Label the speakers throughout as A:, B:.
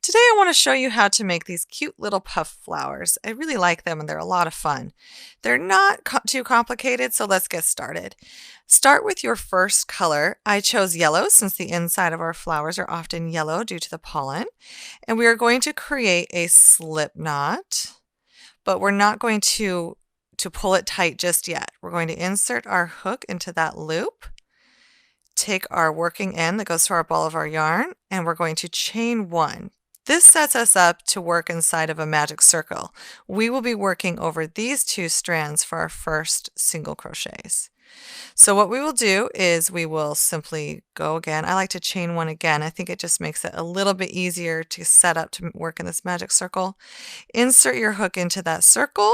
A: Today I want to show you how to make these cute little puff flowers. I really like them and they're a lot of fun. They're not too complicated, so let's get started. Start with your first color. I chose yellow since the inside of our flowers are often yellow due to the pollen. And we are going to create a slip knot, but we're not going to pull it tight just yet. We're going to insert our hook into that loop. Take our working end that goes to our ball of our yarn, and we're going to chain one. This sets us up to work inside of a magic circle. We will be working over these two strands for our first single crochets. So what we will do is we will simply go again. I like to chain one again. I think it just makes it a little bit easier to set up to work in this magic circle. Insert your hook into that circle,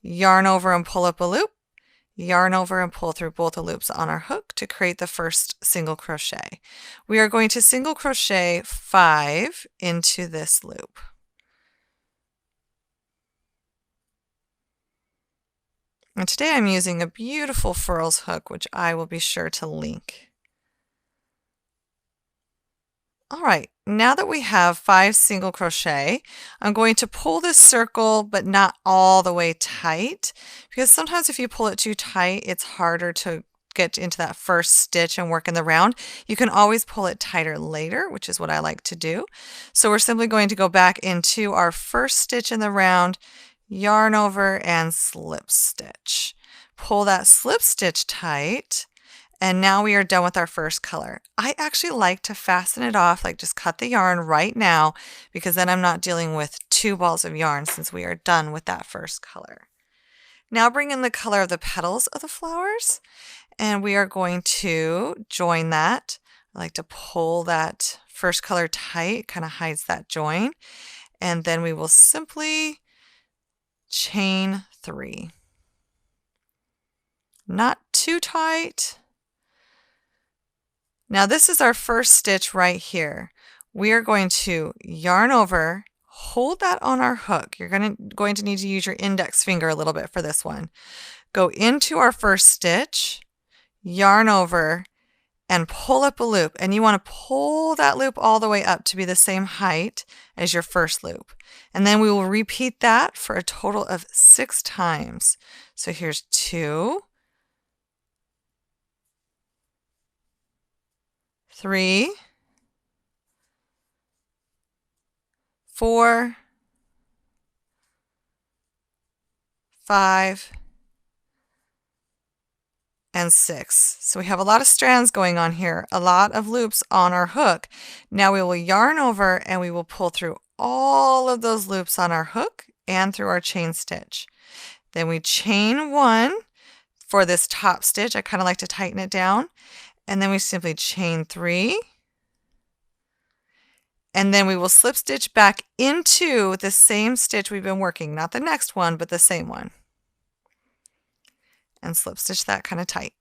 A: yarn over and pull up a loop. Yarn over and pull through both the loops on our hook to create the first single crochet. We are going to single crochet 5 into this loop. And today I'm using a beautiful Furls hook, which I will be sure to link. All right, now that we have 5 single crochet, I'm going to pull this circle, but not all the way tight, because sometimes if you pull it too tight, it's harder to get into that first stitch and work in the round. You can always pull it tighter later, which is what I like to do. So we're simply going to go back into our first stitch in the round, yarn over and slip stitch. Pull that slip stitch tight. And now we are done with our first color. I actually like to fasten it off, like just cut the yarn right now, because then I'm not dealing with 2 balls of yarn since we are done with that first color. Now bring in the color of the petals of the flowers, and we are going to join that. I like to pull that first color tight, kind of hides that join, and then we will simply chain 3. Not too tight. Now this is our first stitch right here. We are going to yarn over, hold that on our hook. You're going to need to use your index finger a little bit for this one. Go into our first stitch, yarn over, and pull up a loop. And you want to pull that loop all the way up to be the same height as your first loop. And then we will repeat that for a total of 6 times. So here's 2, 3, 4, 5, and 6. So we have a lot of strands going on here, a lot of loops on our hook. Now we will yarn over and we will pull through all of those loops on our hook and through our chain stitch. Then we chain 1 for this top stitch. I kind of like to tighten it down. And then we simply chain 3, and then we will slip stitch back into the same stitch we've been working, not the next one, but the same one, and slip stitch that kind of tight.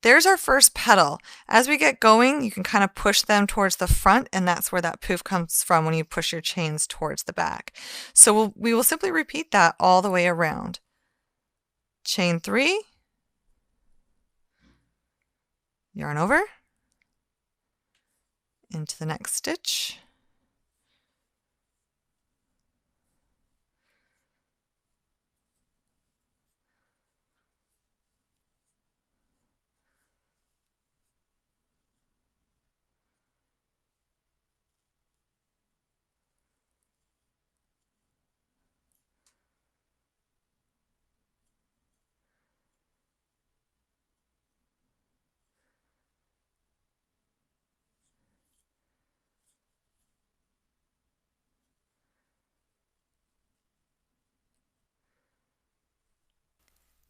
A: There's our first petal. As we get going, you can kind of push them towards the front, and that's where that poof comes from when you push your chains towards the back. So we will simply repeat that all the way around. Chain 3, yarn over into the next stitch,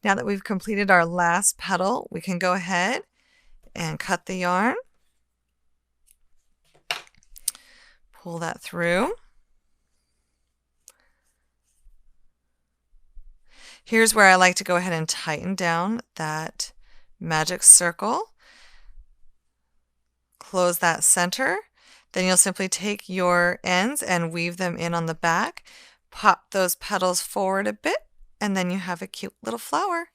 A: now that we've completed our last petal, we can go ahead and cut the yarn, pull that through. Here's where I like to go ahead and tighten down that magic circle. Close that center. Then you'll simply take your ends and weave them in on the back. Pop those petals forward a bit, and then you have a cute little flower.